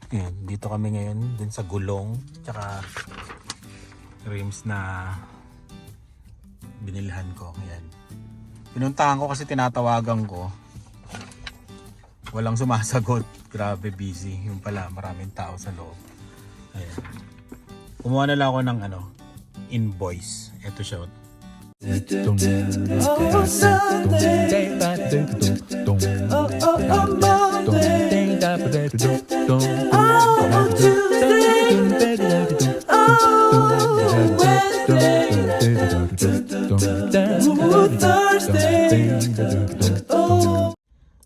Ayan, dito kami ngayon dun sa gulong tsaka rims na binilhan ko. Ayan. Pinuntahan ko kasi tinatawagan ko. Walang sumasagot. Grabe busy. Yung pala maraming tao sa loob. Ayan. Kumuha na lang ako ng invoice. Ito siya.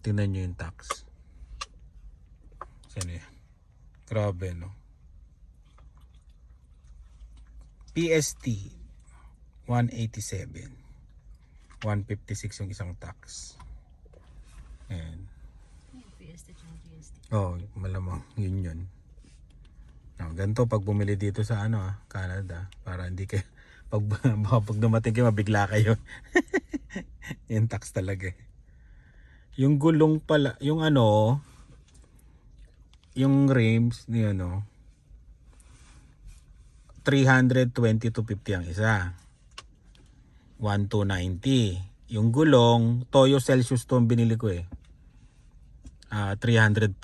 Tingnan nyo yung tax. Saan yan? Grabe, no? PST 187 156 yung isang tax. Ayan. Oh, malamang yun. Ganito pag bumili dito sa Canada, para hindi kayo pag dumating kayo mabigla kayo. Yung tax talaga. Yung gulong pala, yung yung rims ni 320 to 50 ang isa. 1290. Yung gulong, Toyo Celsius to ang binili ko 340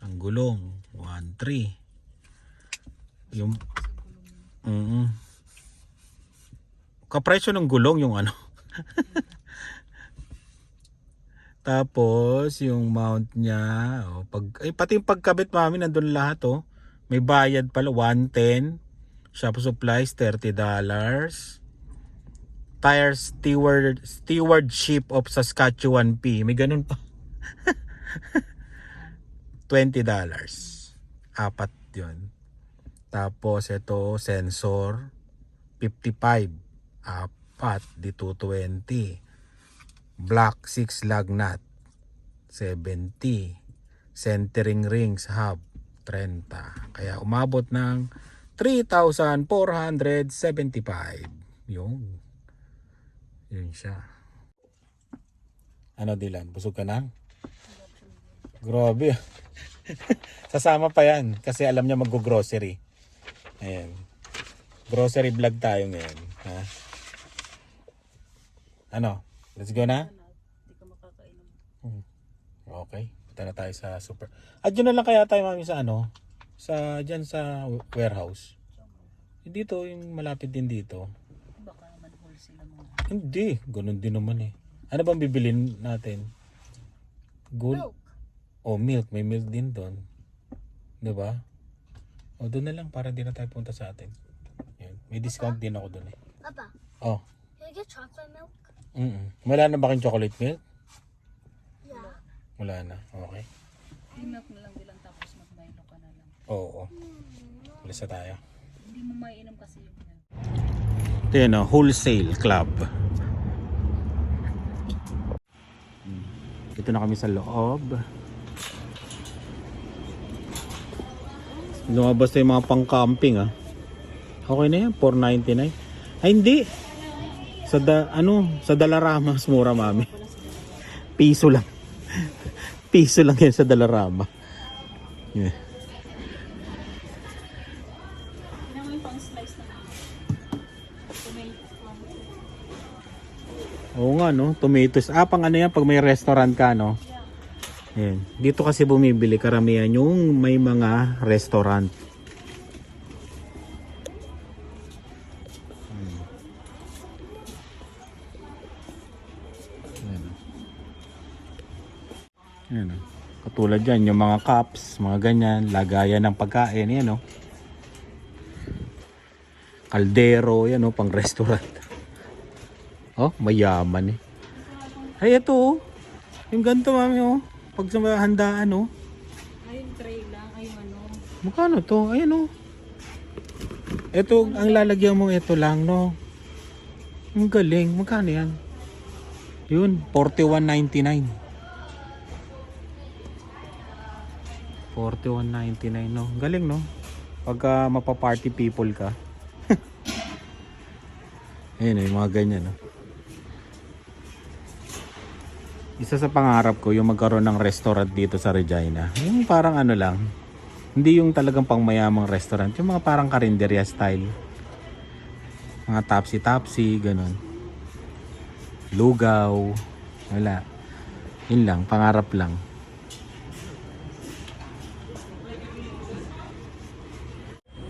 ang gulong, 13. Yung kapresyo ng gulong yung Tapos yung mount niya, pati yung pagkabit mami nandun lahat May bayad pala 110. Shop supplies $30. Tire Stewardship of Saskatchewan P. May ganun pa. $20. Apat yun. Tapos ito sensor 55. Apat di 220. Black 6 lug nut 70. Centering rings hub 30. Kaya umabot ng 3,475. Yun siya. Dilan? Busog ka na? Grabe. Sasama pa yan kasi alam niya mag-grocery. Ayan. Grocery vlog tayo ngayon. Ha? Let's go na? Hindi ka makakainom. Okay. Punta na tayo sa super. Diyan na lang kaya tayo mami sa dyan sa warehouse. Dito yung malapit din dito. Baka naman wholesale mo. Hindi. Ganun din naman Ano bang bibilin natin? Milk. Milk. May milk din doon. Diba? Doon na lang para di na tayo punta sa atin. Yan. May discount din ako doon Papa. Oh. Can I get chocolate milk? Wala na ba kayong chocolate milk? Yeah. Wala na. Okay. Milk na lang bilang tapos mag-Milo ka na lang. Oo. Alis na tayo. Hindi mo maiinom kasi yung milk. Ito yun wholesale club. Ito na kami sa loob. Lumabas na yung mga pang-camping Okay na yan, $4.99. Ay hindi. Sa Dalarama, mas mura mami. Piso lang. Piso lang yan sa Dalarama. Yeah. Oo nga tomatoes. Pang yan pag may restaurant ka Ayan. Dito kasi bumibili karamihan yung may mga restaurant. Ayan. Katulad yan, yung mga cups, mga ganyan, lagayan ng pagkain, yan Kaldero, yan pang restaurant. Mayaman Ay, ito yung ganito mami pag sa handaan Ayun, tray lang. Ayun, Magkano to? Ayan Ito, ang lalagyan mo ito lang Ang galing. Magkano yan? Yun, $41.99. $41.99 Galing pagka mapa-party people ka. Ayun yung mga ganyan Isa sa pangarap ko yung magkaroon ng restaurant dito sa Regina. Yung parang lang Hindi yung talagang pangmayamang restaurant. Yung mga parang karinderya style. Mga tapsi-tapsi, ganun. Lugaw. Wala. Yun lang, pangarap lang.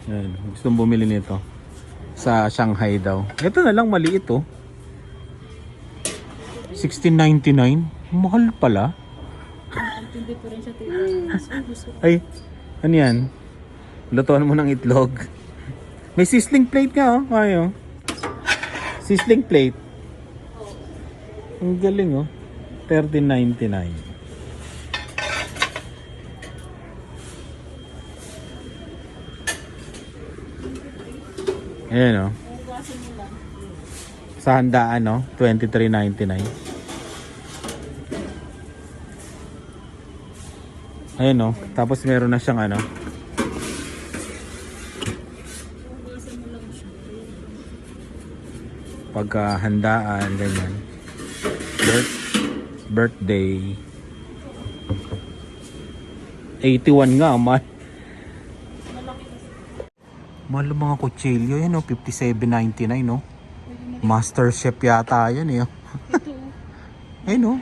Ayan, gustong bumili nito. Sa Shanghai daw. Ito na lang, maliit oh. 16.99. Mahal pala. Hindi po rin siya tira. Ay, ano yan? Lutuan mo ng itlog. May sizzling plate nga oh. Ayo. Sizzling plate. Ang galing oh. 13.99. Ayan oh. Sa handaan no, 23.99. Ayan oh. Tapos meron na siyang ano. Pagkahandaan, ganyan. Birthday. 81 nga, mahal. Mahal ang mga kutsilyo yan, oh. 57.99, no? Master Chef yata yan, eh. Ito. Ayun, oh.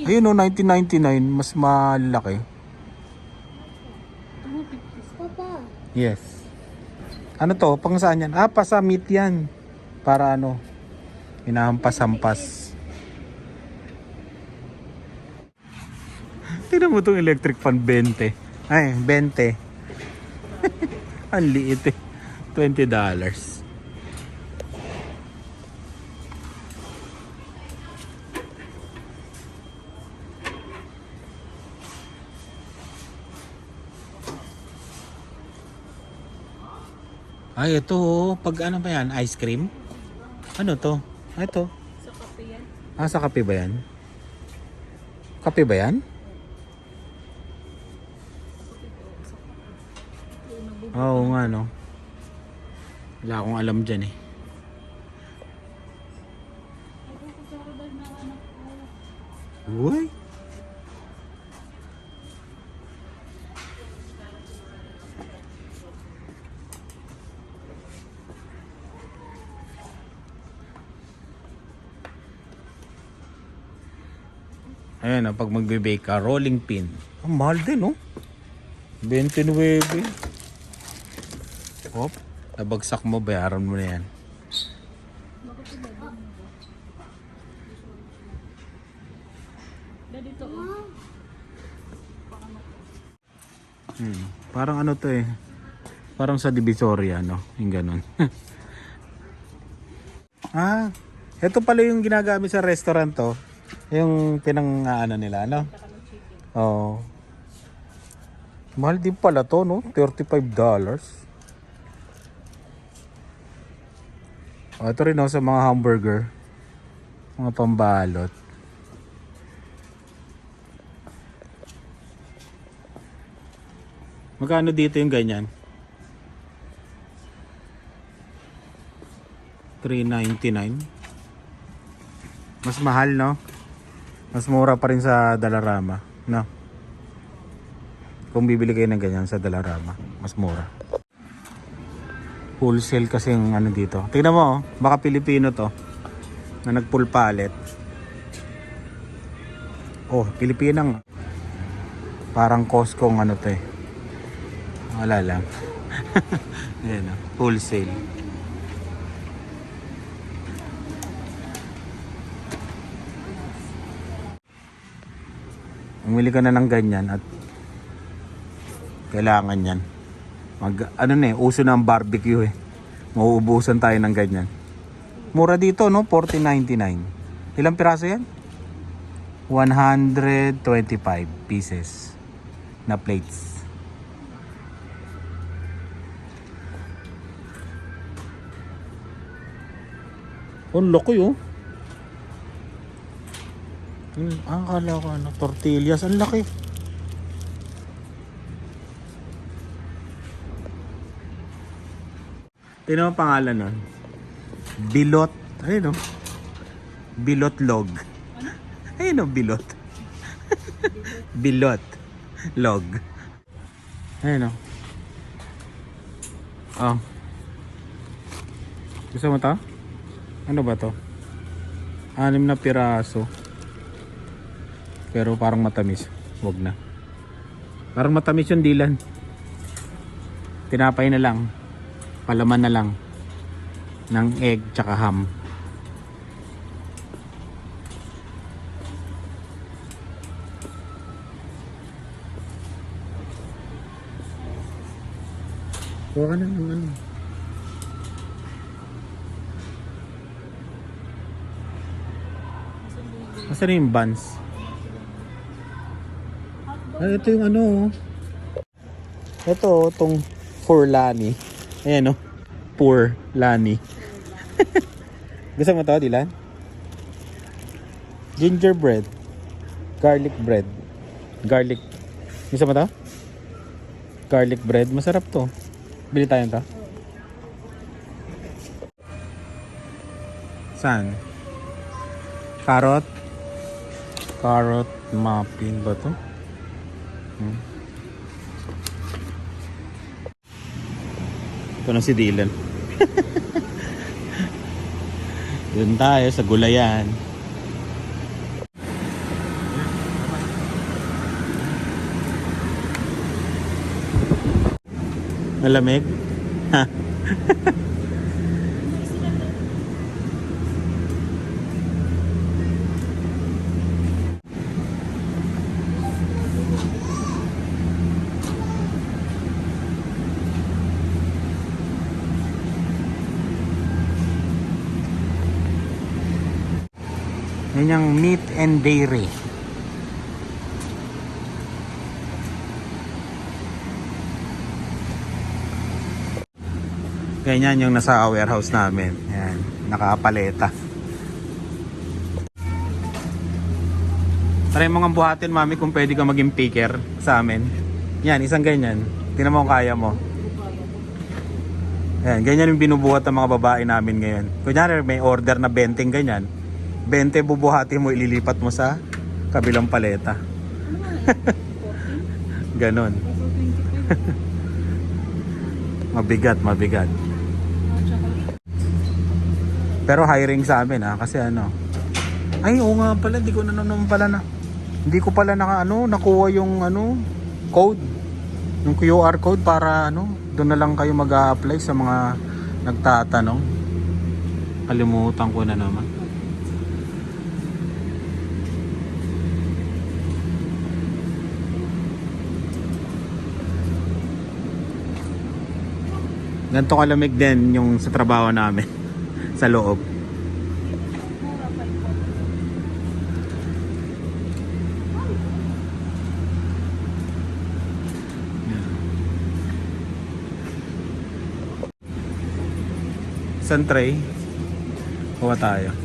Ayun, oh. 1999. Mas malaki. Papa. Yes. Ano to? Pang saan yan? Ah, pasamit yan. Para ano? Hinahampas-hampas. Tignan mo itong electric fan 20. Ay, 20. Ang liit eh. $20. Ay, ito oh. Pag ano ba yan? Ice cream? Ano to? Ah, ito. Sa kape yan. Ah, sa kape ba yan? Kape ba yan? Oo nga no. Wala akong alam dyan eh. Uy! Ayan pag magbe-bake ka, rolling pin. Ang mahal din, oh. 29. Hop, nabagsak mo, bayaran mo na yan. Dito. Parang ano to eh. Parang sa Divisoria, no? Yung ganun. Ah, ito pala yung ginagamit sa restaurant to. Yung pinang-ano nila, no? Oo. Mahal din pala to, no? $35. Oh, ito rin, no? Sa mga hamburger. Mga pambalot. Magkano dito yung ganyan? $3.99. Mas mahal, no? Mas mura pa rin sa Dalarama, no? Kung bibili kayo ng ganyan sa Dalarama, mas mura. Wholesale kasi yung ano dito. Tingnan mo, oh, baka Pilipino to na nag-full pallet. Oh, Pilipinang. Parang Costco ng ano to eh. Wala lang. Ayan, oh, wholesale. Umili ka na ng ganyan at kailangan yan. Ano na eh, uso na ang barbecue eh. Mauubusan tayo ng ganyan. Mura dito, no? $14.99. Ilang piraso yan? 125 pieces na plates. Ang laki oh. Akala ko ano, tortillas. Ang laki. Tingnan mo ang pangalan nun. Bilot. Ayun o. Bilot log. Ayun o, bilot. Bilot log. Ayan o. Oh. Gusto mo to? Ano ba to? 6 na piraso. Pero parang matamis. Huwag na. Parang matamis yung dilan. Tinapay na lang. Palaman na lang. Ng egg tsaka ham. Kuha ka na ng ano. Nasaan na yung buns? Ay, ito yung ano. Ito, itong for Lani. Ayan o. Poor Lani. Gusto mo to, Dylan? Gingerbread. Garlic bread. Garlic. Gusto mo to? Garlic bread. Masarap to. Bili tayo to. Saan? Carrot. Carrot muffin ba to? Ito na si Dylan. Doon tayo sa gulayan. Malamig? Ha? Yan yung meat and dairy. Ganyan yung nasa warehouse namin. Yan, nakapaleta. Try mo nga buhatin, mami, kung pwede ka maging picker sa amin. Yan, isang ganyan. Tingnan mo kung kaya mo. Yan, ganyan yung binubuhat ng mga babae namin ngayon. Kunyari may order na 20 ganyan. 20 bubuhatin mo, ililipat mo sa kabilang paleta. Ganon. Mabigat, mabigat. Pero hiring sa amin kasi ano. Ay, oo nga pala, hindi ko hindi ko pala nakuha yung code. Yung QR code para doon na lang kayo mag-a-apply sa mga nagtatanong. Kalimutan ko na naman. Ganito kalamig din yung sa trabaho namin sa loob. Isang tray. Kuha tayo.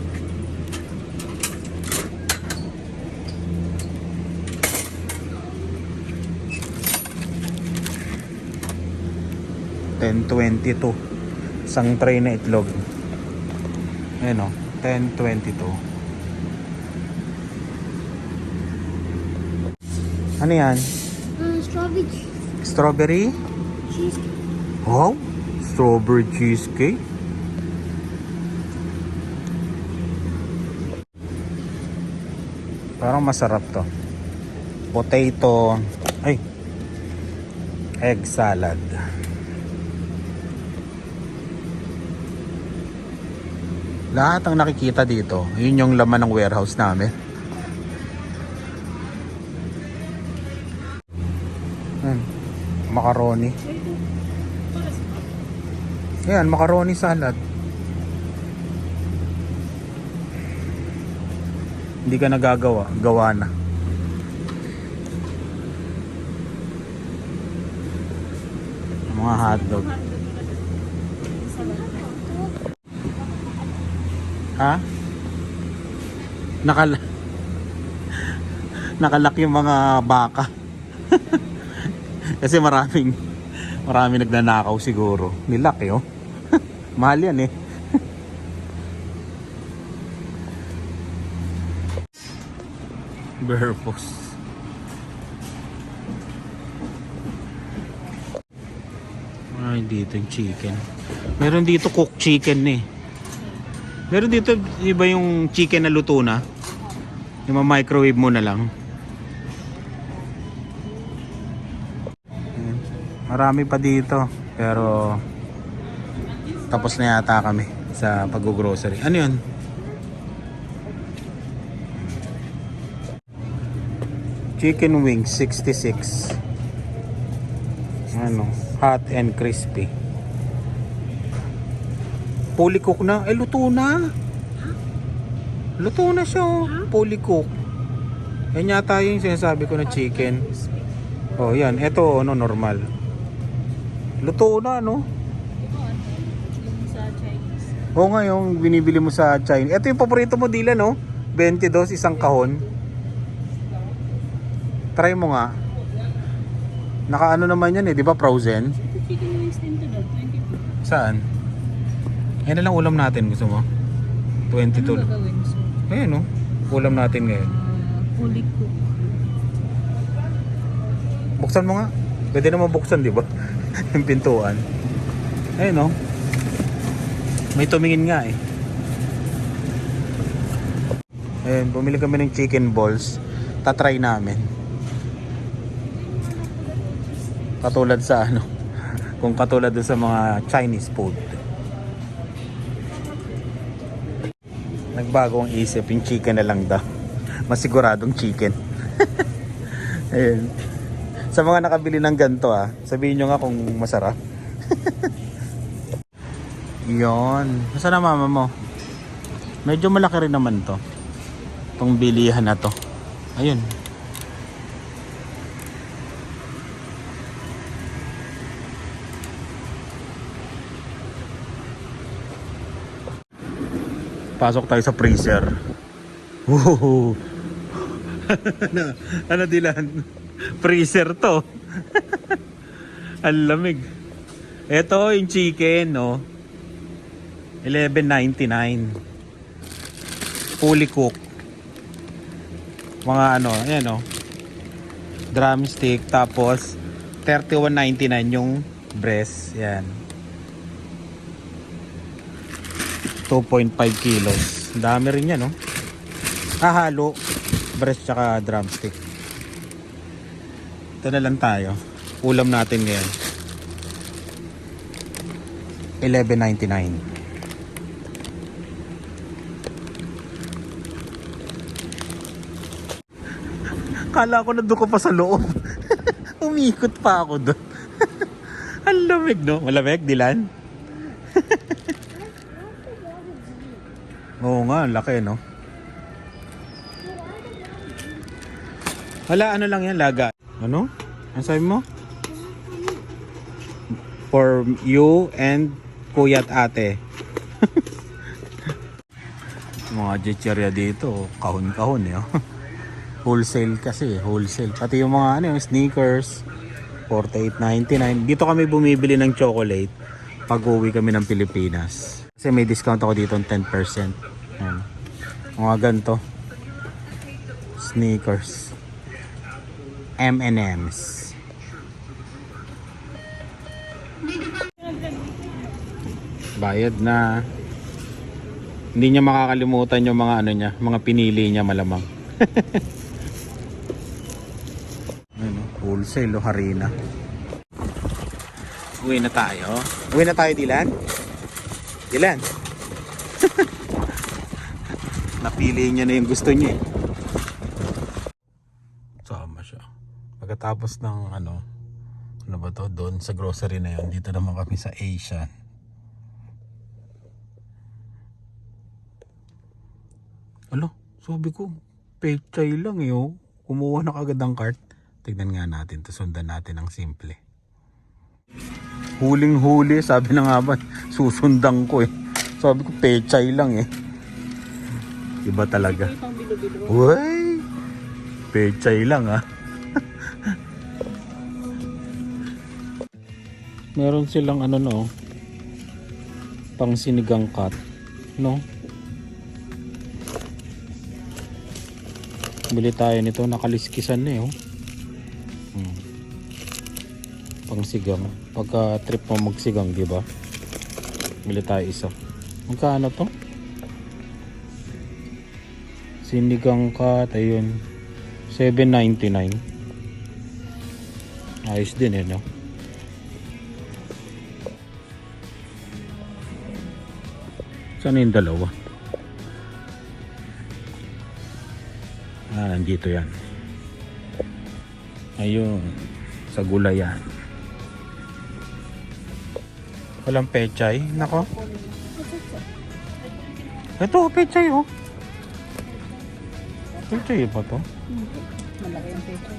$10.22 isang tray na itlog. Ayan o, $10.22. Ano yan? Strawberry Strawberry? cheesecake. Wow, strawberry cheesecake. Parang masarap to. Potato, egg salad. Lahat ang nakikita dito, yun yung laman ng warehouse namin. Macaroni. Ayan, macaroni salad. Hindi ka nagagawa, gawa na. Mga hotdog. Ha? Nakalak yung mga baka. Kasi marami nagnanakaw siguro. Nilak oh. Mahal yan eh. Burpos. dito yung chicken. Meron dito cooked chicken eh. Meron dito iba yung chicken na luto na. Yung microwave mo na lang. Ayan. Marami pa dito. Pero tapos na yata kami sa pag-grocery. Ano yun? Chicken wings 66. Ano, hot and crispy. Fully cook na. Eh, luto na. Luto na siya. Oh. Fully cook. Yan yata yung sinasabi ko na chicken. Oh, yan. Ito, ano, normal. Luto na, no? Yung sa Chinese. Oo nga, yung binibili mo sa China. Ito yung paborito mo, Dylan, no? 22, isang kahon. Try mo nga. Nakaano naman yan eh, di ba frozen? Ito chicken wings din to daw, 22. Saan? Ayan na lang ulam natin, gusto mo? 22. Ano gagawin? So, Ayan no, ulam natin ngayon. fully cooked. Buksan mo nga. Pwede naman buksan, di ba? Yung pintuan. Ayan no. May tumingin nga eh. Ayan, bumili kami ng chicken balls. Tatry namin. Katulad sa ano, kung katulad dun sa mga Chinese food. Nagbago ang isip, yung chicken na lang daw. Masiguradong chicken. Ayun. Sa mga nakabili ng ganito sabihin nyo nga kung masarap. Yon. Nasaan na mama mo? Medyo malaki rin naman to. Itong bilihan na to. Ayun. Pasok tayo sa freezer. Woohoo! ano Dylan? Freezer to. Ang lamig. Ito yung chicken, no? $11.99. Fully cooked. Mga ano, ayan no? Drumstick, tapos $31.99 yung breast. Yan. 2.5 kilos. Dami rin yan, no? Halo. Breast tsaka drumstick. Ito na lang tayo. Ulam natin ngayon. $11.99. Kala ko nandun ko pa sa loob. Umikot pa ako doon. Ang lamig, no? Malamig, Dylan? Oo nga, ang laki, no? Wala, ano lang yan, laga. Ano? Ano sabi mo? For you and kuya at ate. Mga chicherya dito, kahon-kahon eh. Wholesale kasi, wholesale. Pati yung mga ano, yung sneakers, $48.99. Dito kami bumibili ng chocolate pag uwi kami ng Pilipinas. Kasi may discount ako dito ng 10%. Ayan. Mga ganito. Sneakers. M&M's. Bayad na. Hindi niya makakalimutan yung mga ano niya, mga pinili niya malamang. Ano, wholesale o harina. Uwi na tayo. Uwi na tayo, Dylan. Dylan. Napili niya na yung gusto niya eh. Sama siya. Pagkatapos ng ano ba to, doon sa grocery na yun, dito naman kami sa Asian. Alo, sabi ko, pechay lang eh oh. Kumuha na kagad ang cart. Tignan nga natin to, sundan natin ang simple. Huling-huli, sabi na nga ba, susundan ko eh. Sabi ko, pechay lang eh. Iba talaga. Uy! Pechay lang Meron silang ano no, pang sinigang cut, no? Bili tayo nito, nakaliskisan na eh oh. Pang sigang. Pagka trip mo magsigang, di ba? Bili tayo isa. Magkano to? Sinigang cut, ayun. $7.99. Ayos din eh, no? Saan yung dalawa? Nandito yan. Ayun. Sa gulayan. Walang pechay. Nako. Ito, pechay oh. Pechay ba to? Malaki yung pecho.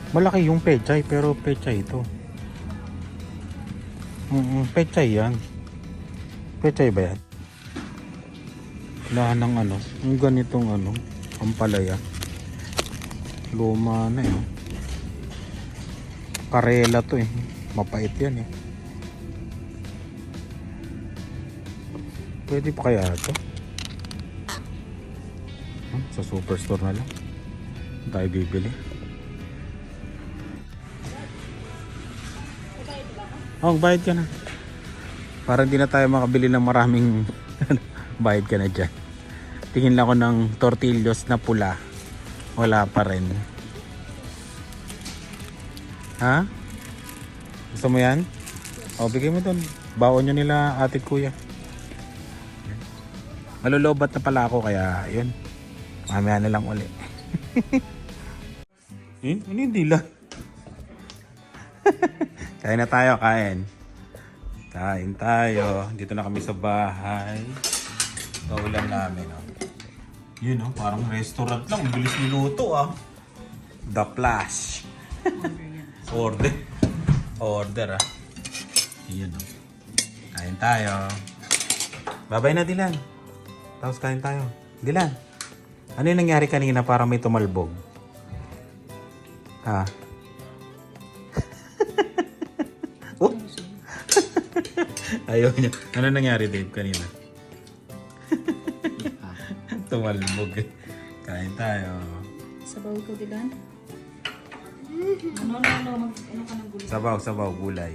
Malaki yung pechay pero pechay ito. Pechay yan. Pechay ba yan? Lahan ng ano. Yung ganitong ano. Ampalaya. Luma na eh. Karela to eh. Mapait yan eh. Pwede pa kaya ito? Sa superstore na lang tayo bibili. Bayad ka na. Para hindi na tayo makabili ng maraming bayad ka na dyan. Tingin lang ako ng tortillos na pula. Wala pa rin. Ha? Gusto mo yan? Bigay mo doon. Baon nyo nila ate kuya. Malulobat na pala ako kaya yun. Mamaya na lang uli. Ano yung dila? Kain na tayo, kain. Kain tayo. Dito na kami sa bahay. Ito ulam namin. Oh. Yun oh, parang restaurant lang. Ang bilis niluto ah. The Flash. Order. Order ah. Yun oh. Kain tayo. Babay na Dilan. Tapos kain tayo. Dilan. Ano yung nangyari kanina para may tumalbog? Ha? Oh? Ayaw niya. Ano nangyari Dave kanina? Tumalbog. Kain tayo. Sabaw ko, Dilan. Ano ka ng gulo? Sabaw, sabaw, gulay.